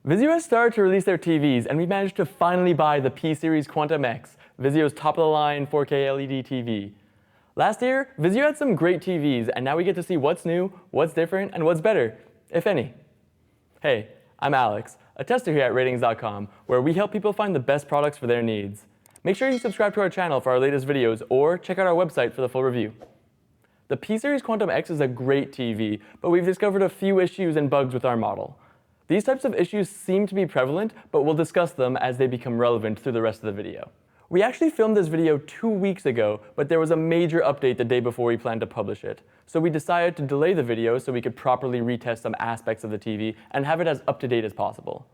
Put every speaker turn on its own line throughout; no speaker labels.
Vizio has started to release their TVs, and we managed to finally buy the P-Series Quantum X, Vizio's top-of-the-line 4K LED TV. Last year, Vizio had some great TVs, and now we get to see what's new, what's different, and what's better, if any. Hey, I'm Alex, a tester here at Ratings.com, where we help people find the best products for their needs. Make sure you subscribe to our channel for our latest videos, or check out our website for the full review. The P-Series Quantum X is a great TV, but we've discovered a few issues and bugs with our model. These types of issues seem to be prevalent, but we'll discuss them as they become relevant through the rest of the video. We actually filmed this video 2 weeks ago, but there was a major update the day before we planned to publish it. So we decided to delay the video so we could properly retest some aspects of the TV and have it as up-to-date as possible.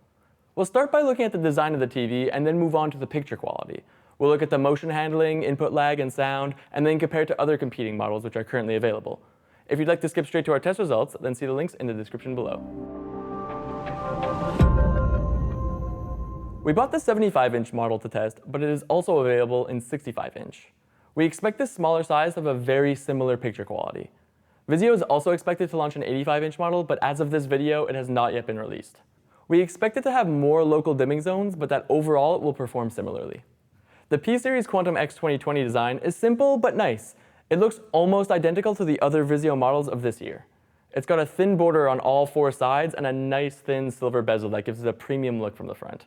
We'll start by looking at the design of the TV and then move on to the picture quality. We'll look at the motion handling, input lag, and sound, and then compare it to other competing models which are currently available. If you'd like to skip straight to our test results, then see the links in the description below. We bought the 75-inch model to test, but it is also available in 65-inch. We expect this smaller size to have a very similar picture quality. Vizio is also expected to launch an 85-inch model, but as of this video, it has not yet been released. We expect it to have more local dimming zones, but that overall it will perform similarly. The P-Series Quantum X 2020 design is simple but nice. It looks almost identical to the other Vizio models of this year. It's got a thin border on all 4 sides and a nice thin silver bezel that gives it a premium look from the front.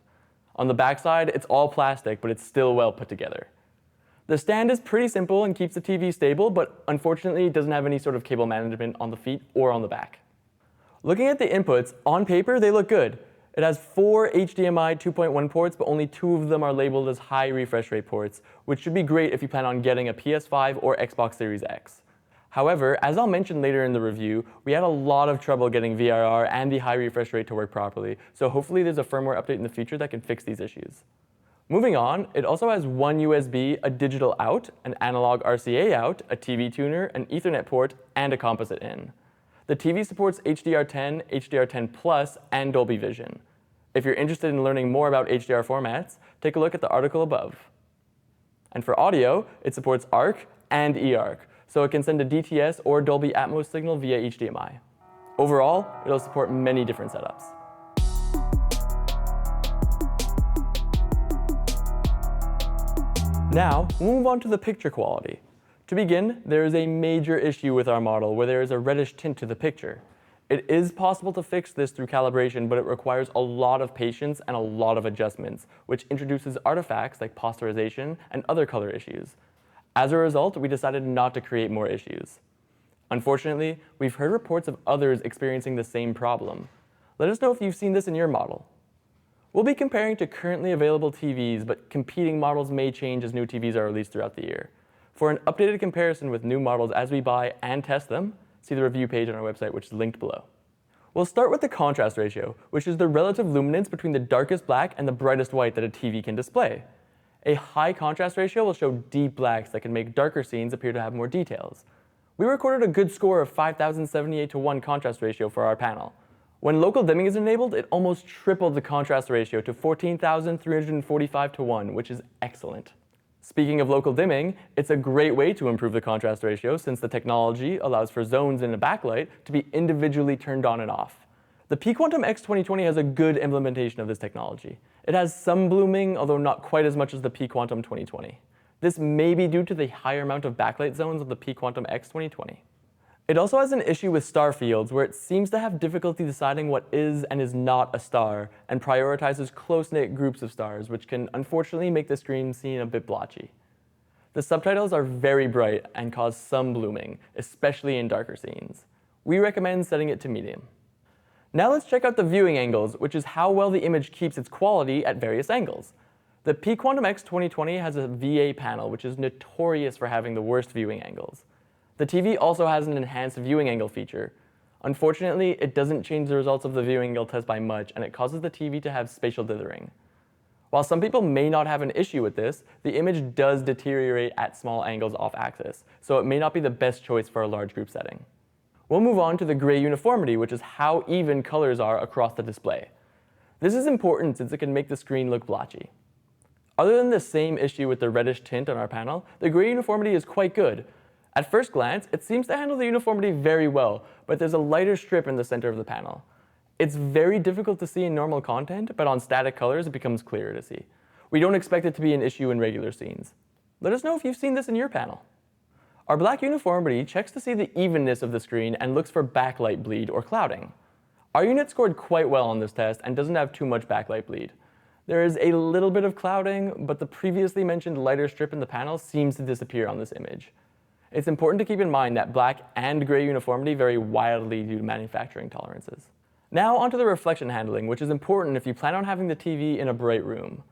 On the back side, it's all plastic, but it's still well put together. The stand is pretty simple and keeps the TV stable, but unfortunately it doesn't have any sort of cable management on the feet or on the back. Looking at the inputs, on paper they look good. It has 4 HDMI 2.1 ports, but only 2 of them are labeled as high refresh rate ports, which should be great if you plan on getting a PS5 or Xbox Series X. However, as I'll mention later in the review, we had a lot of trouble getting VRR and the high refresh rate to work properly, so hopefully there's a firmware update in the future that can fix these issues. Moving on, it also has one USB, a digital out, an analog RCA out, a TV tuner, an Ethernet port, and a composite in. The TV supports HDR10, HDR10 Plus, and Dolby Vision. If you're interested in learning more about HDR formats, take a look at the article above. And for audio, it supports ARC and eARC, so it can send a DTS or Dolby Atmos signal via HDMI. Overall, it'll support many different setups. Now, we'll move on to the picture quality. To begin, there is a major issue with our model where there is a reddish tint to the picture. It is possible to fix this through calibration, but it requires a lot of patience and a lot of adjustments, which introduces artifacts like posterization and other color issues. As a result, we decided not to create more issues. Unfortunately, we've heard reports of others experiencing the same problem. Let us know if you've seen this in your model. We'll be comparing to currently available TVs, but competing models may change as new TVs are released throughout the year. For an updated comparison with new models as we buy and test them, see the review page on our website, which is linked below. We'll start with the contrast ratio, which is the relative luminance between the darkest black and the brightest white that a TV can display. A high contrast ratio will show deep blacks that can make darker scenes appear to have more details. We recorded a good score of 5,078 to 1 contrast ratio for our panel. When local dimming is enabled, it almost tripled the contrast ratio to 14,345 to 1, which is excellent. Speaking of local dimming, it's a great way to improve the contrast ratio since the technology allows for zones in a backlight to be individually turned on and off. The P-Quantum X 2020 has a good implementation of this technology. It has some blooming, although not quite as much as the P-Quantum 2020. This may be due to the higher amount of backlight zones of the P-Quantum X 2020. It also has an issue with star fields, where it seems to have difficulty deciding what is and is not a star, and prioritizes close-knit groups of stars, which can unfortunately make the screen seem a bit blotchy. The subtitles are very bright and cause some blooming, especially in darker scenes. We recommend setting it to medium. Now let's check out the viewing angles, which is how well the image keeps its quality at various angles. The P-Quantum X 2020 has a VA panel, which is notorious for having the worst viewing angles. The TV also has an enhanced viewing angle feature. Unfortunately, it doesn't change the results of the viewing angle test by much, and it causes the TV to have spatial dithering. While some people may not have an issue with this, the image does deteriorate at small angles off-axis, so it may not be the best choice for a large group setting. We'll move on to the gray uniformity, which is how even colors are across the display. This is important since it can make the screen look blotchy. Other than the same issue with the reddish tint on our panel, the gray uniformity is quite good. At first glance, it seems to handle the uniformity very well, but there's a lighter strip in the center of the panel. It's very difficult to see in normal content, but on static colors it becomes clearer to see. We don't expect it to be an issue in regular scenes. Let us know if you've seen this in your panel. Our black uniformity checks to see the evenness of the screen and looks for backlight bleed or clouding. Our unit scored quite well on this test and doesn't have too much backlight bleed. There is a little bit of clouding, but the previously mentioned lighter strip in the panel seems to disappear on this image. It's important to keep in mind that black and gray uniformity vary wildly due to manufacturing tolerances. Now onto the reflection handling, which is important if you plan on having the TV in a bright room.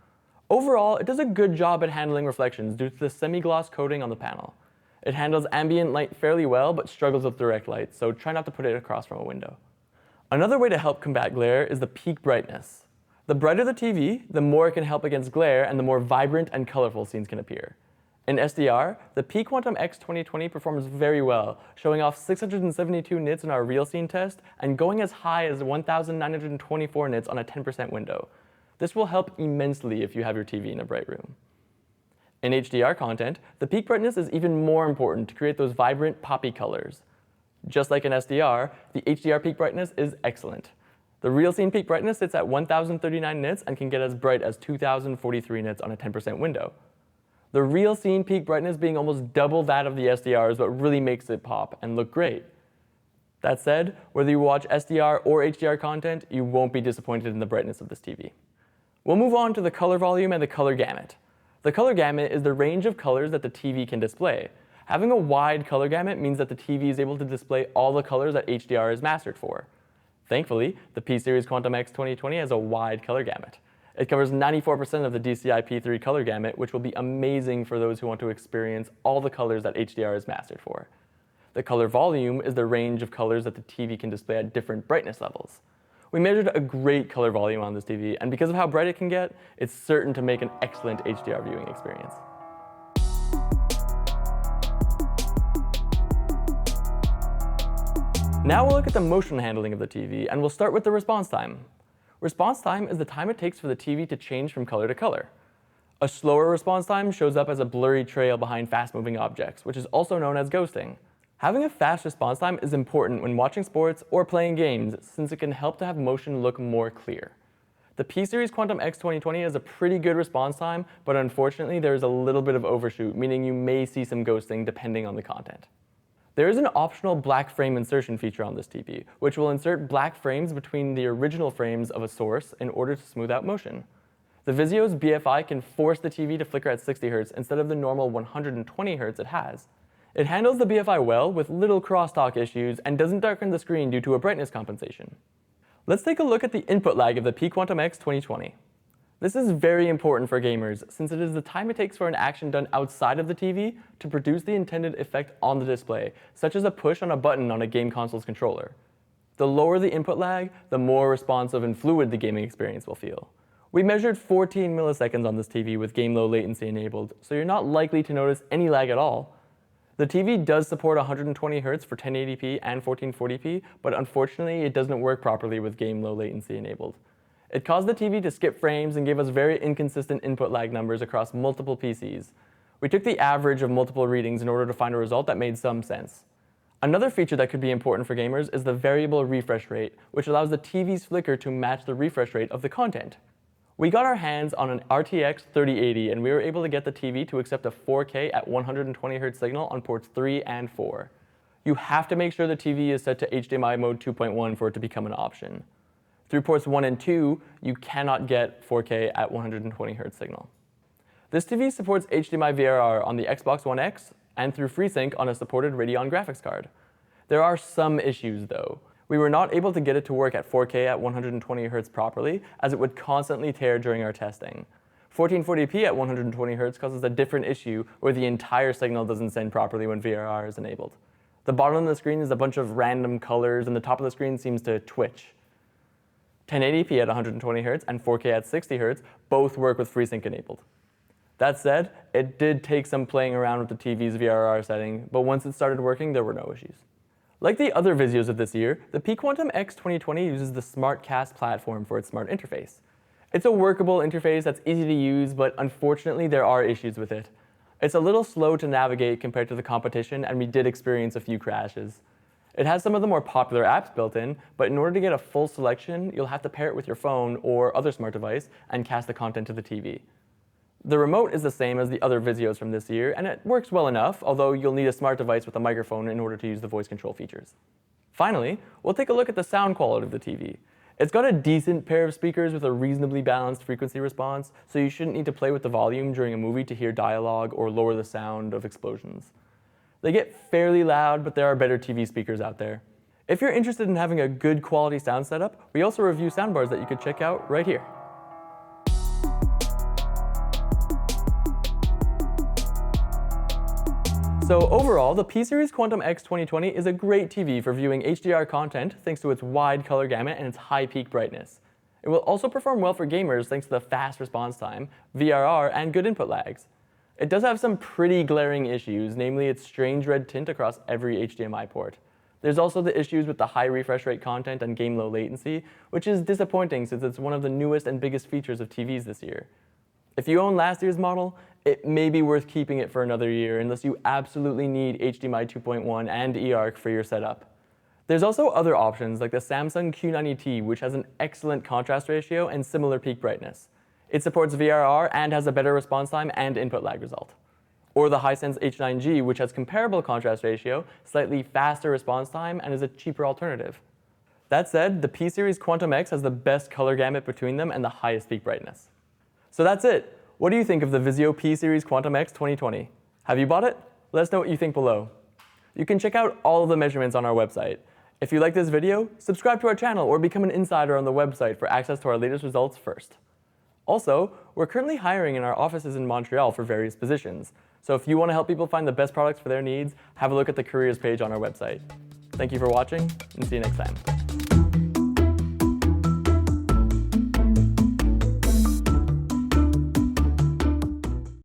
Overall, it does a good job at handling reflections due to the semi-gloss coating on the panel. It handles ambient light fairly well, but struggles with direct light, so try not to put it across from a window. Another way to help combat glare is the peak brightness. The brighter the TV, the more it can help against glare and the more vibrant and colorful scenes can appear. In SDR, the P-Quantum X 2020 performs very well, showing off 672 nits in our real scene test and going as high as 1,924 nits on a 10% window. This will help immensely if you have your TV in a bright room. In HDR content, the peak brightness is even more important to create those vibrant, poppy colors. Just like in SDR, the HDR peak brightness is excellent. The real scene peak brightness sits at 1,039 nits and can get as bright as 2,043 nits on a 10% window. The real scene peak brightness being almost double that of the SDR is what really makes it pop and look great. That said, whether you watch SDR or HDR content, you won't be disappointed in the brightness of this TV. We'll move on to the color volume and the color gamut. The color gamut is the range of colors that the TV can display. Having a wide color gamut means that the TV is able to display all the colors that HDR is mastered for. Thankfully, the P-Series Quantum X 2020 has a wide color gamut. It covers 94% of the DCI P3 color gamut, which will be amazing for those who want to experience all the colors that HDR is mastered for. The color volume is the range of colors that the TV can display at different brightness levels. We measured a great color volume on this TV, and because of how bright it can get, it's certain to make an excellent HDR viewing experience. Now we'll look at the motion handling of the TV, and we'll start with the response time. Response time is the time it takes for the TV to change from color to color. A slower response time shows up as a blurry trail behind fast-moving objects, which is also known as ghosting. Having a fast response time is important when watching sports or playing games, since it can help to have motion look more clear. The P-Series Quantum X 2020 has a pretty good response time, but unfortunately there is a little bit of overshoot, meaning you may see some ghosting depending on the content. There is an optional black frame insertion feature on this TV, which will insert black frames between the original frames of a source in order to smooth out motion. The Vizio's BFI can force the TV to flicker at 60 Hz instead of the normal 120 Hz it has. It handles the BFI well with little crosstalk issues and doesn't darken the screen due to a brightness compensation. Let's take a look at the input lag of the P-Quantum X 2020. This is very important for gamers, since it is the time it takes for an action done outside of the TV to produce the intended effect on the display, such as a push on a button on a game console's controller. The lower the input lag, the more responsive and fluid the gaming experience will feel. We measured 14 milliseconds on this TV with game low latency enabled, so you're not likely to notice any lag at all. The TV does support 120 Hz for 1080p and 1440p, but unfortunately it doesn't work properly with game low latency enabled. It caused the TV to skip frames and gave us very inconsistent input lag numbers across multiple PCs. We took the average of multiple readings in order to find a result that made some sense. Another feature that could be important for gamers is the variable refresh rate, which allows the TV's flicker to match the refresh rate of the content. We got our hands on an RTX 3080 and we were able to get the TV to accept a 4K at 120 Hz signal on ports 3 and 4. You have to make sure the TV is set to HDMI mode 2.1 for it to become an option. Through ports 1 and 2, you cannot get 4K at 120 Hz signal. This TV supports HDMI VRR on the Xbox One X and through FreeSync on a supported Radeon graphics card. There are some issues though. We were not able to get it to work at 4K at 120 Hz properly, as it would constantly tear during our testing. 1440p at 120 Hz causes a different issue where the entire signal doesn't send properly when VRR is enabled. The bottom of the screen is a bunch of random colors and the top of the screen seems to twitch. 1080p at 120 Hz and 4K at 60 Hz both work with FreeSync enabled. That said, it did take some playing around with the TV's VRR setting, but once it started working, there were no issues. Like the other Vizios of this year, the P-Quantum X 2020 uses the SmartCast platform for its smart interface. It's a workable interface that's easy to use, but unfortunately there are issues with it. It's a little slow to navigate compared to the competition, and we did experience a few crashes. It has some of the more popular apps built in, but in order to get a full selection, you'll have to pair it with your phone or other smart device and cast the content to the TV. The remote is the same as the other Vizios from this year, and it works well enough, although you'll need a smart device with a microphone in order to use the voice control features. Finally, we'll take a look at the sound quality of the TV. It's got a decent pair of speakers with a reasonably balanced frequency response, so you shouldn't need to play with the volume during a movie to hear dialogue or lower the sound of explosions. They get fairly loud, but there are better TV speakers out there. If you're interested in having a good quality sound setup, we also review soundbars that you could check out right here. So overall, the P-Series Quantum X 2020 is a great TV for viewing HDR content thanks to its wide color gamut and its high peak brightness. It will also perform well for gamers thanks to the fast response time, VRR, and good input lags. It does have some pretty glaring issues, namely its strange red tint across every HDMI port. There's also the issues with the high refresh rate content and game low latency, which is disappointing since it's one of the newest and biggest features of TVs this year. If you own last year's model, it may be worth keeping it for another year unless you absolutely need HDMI 2.1 and eARC for your setup. There's also other options like the Samsung Q90T, which has an excellent contrast ratio and similar peak brightness. It supports VRR and has a better response time and input lag result. Or the Hisense H9G, which has comparable contrast ratio, slightly faster response time, and is a cheaper alternative. That said, the P-Series Quantum X has the best color gamut between them and the highest peak brightness. So that's it. What do you think of the Vizio P-Series Quantum X 2020? Have you bought it? Let us know what you think below. You can check out all of the measurements on our website. If you like this video, subscribe to our channel or become an insider on the website for access to our latest results first. Also, we're currently hiring in our offices in Montreal for various positions. So if you want to help people find the best products for their needs, have a look at the careers page on our website. Thank you for watching, and see you next time.